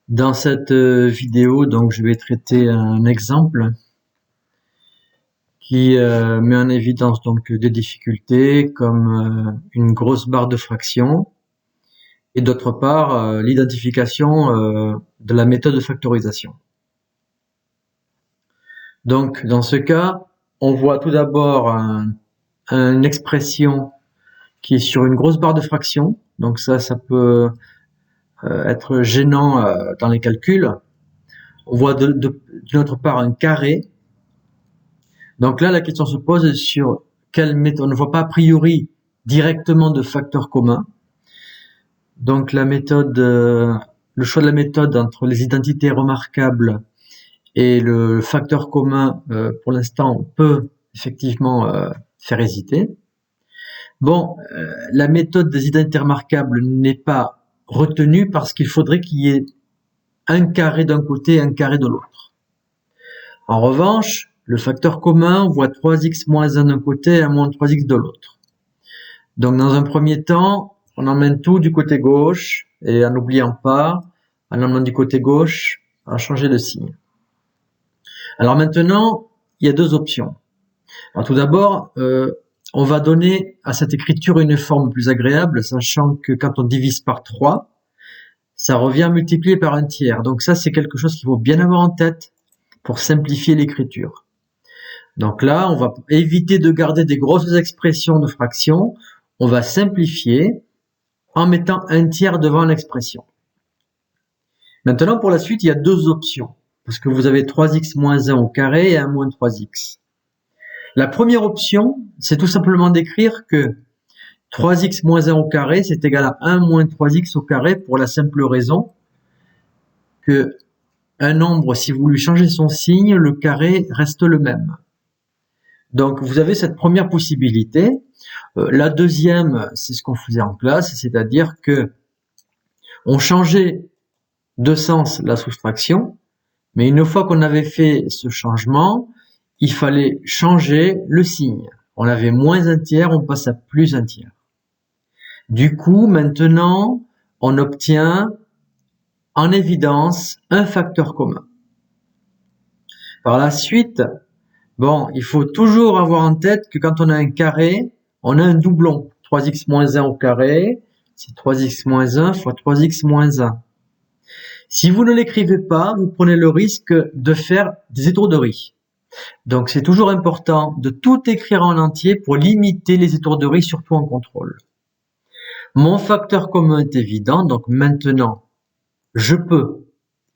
Dans cette vidéo, donc, je vais traiter un exemple qui met en évidence donc des difficultés comme une grosse barre de fraction et d'autre part l'identification de la méthode de factorisation. Donc, dans ce cas, on voit tout d'abord une expression qui est sur une grosse barre de fraction. Donc ça peut être gênant dans les calculs. On voit d'une autre part un carré. Donc là, la question se pose sur quelle méthode. On ne voit pas a priori directement de facteur commun. Donc la méthode, le choix de la méthode entre les identités remarquables et le facteur commun, pour l'instant, peut effectivement faire hésiter. Bon, la méthode des identités remarquables n'est pas retenue parce qu'il faudrait qu'il y ait un carré d'un côté et un carré de l'autre. En revanche, le facteur commun, on voit 3x moins 1 d'un côté et 1 moins 3x de l'autre. Donc dans un premier temps, on emmène tout du côté gauche et en n'oubliant pas, en emmenant du côté gauche, à changer de signe. Alors maintenant, il y a deux options. Alors tout d'abord, on va donner à cette écriture une forme plus agréable, sachant que quand on divise par 3, ça revient à multiplier par un tiers. Donc ça, c'est quelque chose qu'il faut bien avoir en tête pour simplifier l'écriture. Donc là, on va éviter de garder des grosses expressions de fractions. On va simplifier en mettant un tiers devant l'expression. Maintenant, pour la suite, il y a deux options. Parce que vous avez 3x moins 1 au carré et 1 moins 3x. La première option, c'est tout simplement d'écrire que 3x moins 1 au carré, c'est égal à 1 moins 3x au carré pour la simple raison que un nombre, si vous lui changez son signe, le carré reste le même. Donc, vous avez cette première possibilité. La deuxième, c'est ce qu'on faisait en classe, c'est-à-dire que on changeait de sens la soustraction, mais une fois qu'on avait fait ce changement, il fallait changer le signe. On avait moins un tiers, on passe à plus un tiers. Du coup, maintenant, on obtient en évidence un facteur commun. Par la suite, bon, il faut toujours avoir en tête que quand on a un carré, on a un doublon. 3x moins 1 au carré, c'est 3x moins 1 fois 3x moins 1. Si vous ne l'écrivez pas, vous prenez le risque de faire des étourderies. Donc c'est toujours important de tout écrire en entier pour limiter les étourderies, surtout en contrôle. Mon facteur commun est évident, donc maintenant, je peux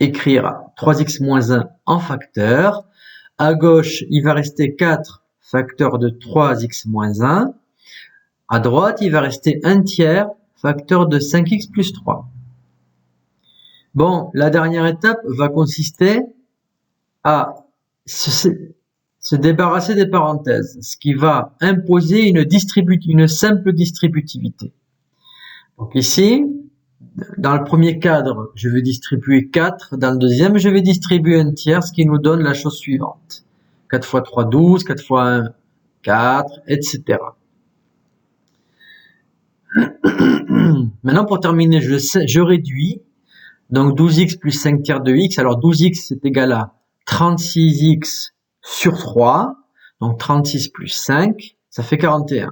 écrire 3x moins 1 en facteur. À gauche, il va rester 4 facteur de 3x moins 1. À droite, il va rester 1 tiers facteur de 5x plus 3. Bon, la dernière étape va consister à se débarrasser des parenthèses, ce qui va imposer une simple distributivité. Donc ici, dans le premier cadre, je vais distribuer 4. Dans le deuxième, je vais distribuer un tiers, ce qui nous donne la chose suivante. 4 fois 3, 12, 4 fois 1, 4, etc. Maintenant, pour terminer, je réduis. Donc 12x plus 5 tiers de x. Alors 12x, c'est égal à 36x sur 3. Donc 36 plus 5, ça fait 41.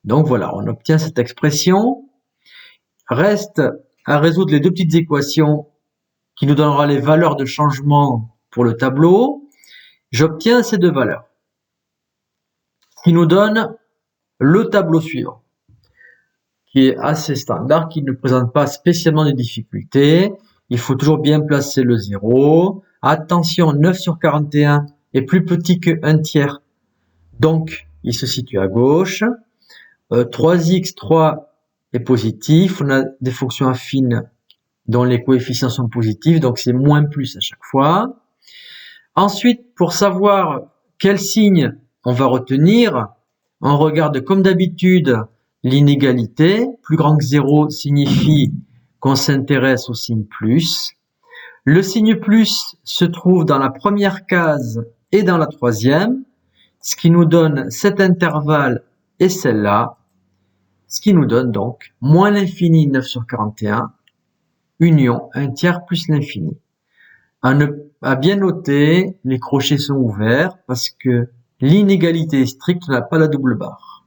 Donc voilà, on obtient cette expression. Reste à résoudre les deux petites équations qui nous donnera les valeurs de changement pour le tableau. J'obtiens ces deux valeurs, qui nous donne le tableau suivant, qui est assez standard, qui ne présente pas spécialement de difficultés. Il faut toujours bien placer le 0. Attention, 9 sur 41 est plus petit que 1 tiers, donc il se situe à gauche. 3x, 3 est positif. On a des fonctions affines dont les coefficients sont positifs, donc c'est moins plus à chaque fois. Ensuite, pour savoir quel signe on va retenir, on regarde comme d'habitude l'inégalité. Plus grand que 0 signifie qu'on s'intéresse au signe plus. Le signe plus se trouve dans la première case et dans la troisième, ce qui nous donne cet intervalle et celle-là, ce qui nous donne donc moins l'infini 9 sur 41 union, un tiers plus l'infini. À bien noter, les crochets sont ouverts parce que l'inégalité stricte n'a pas la double barre.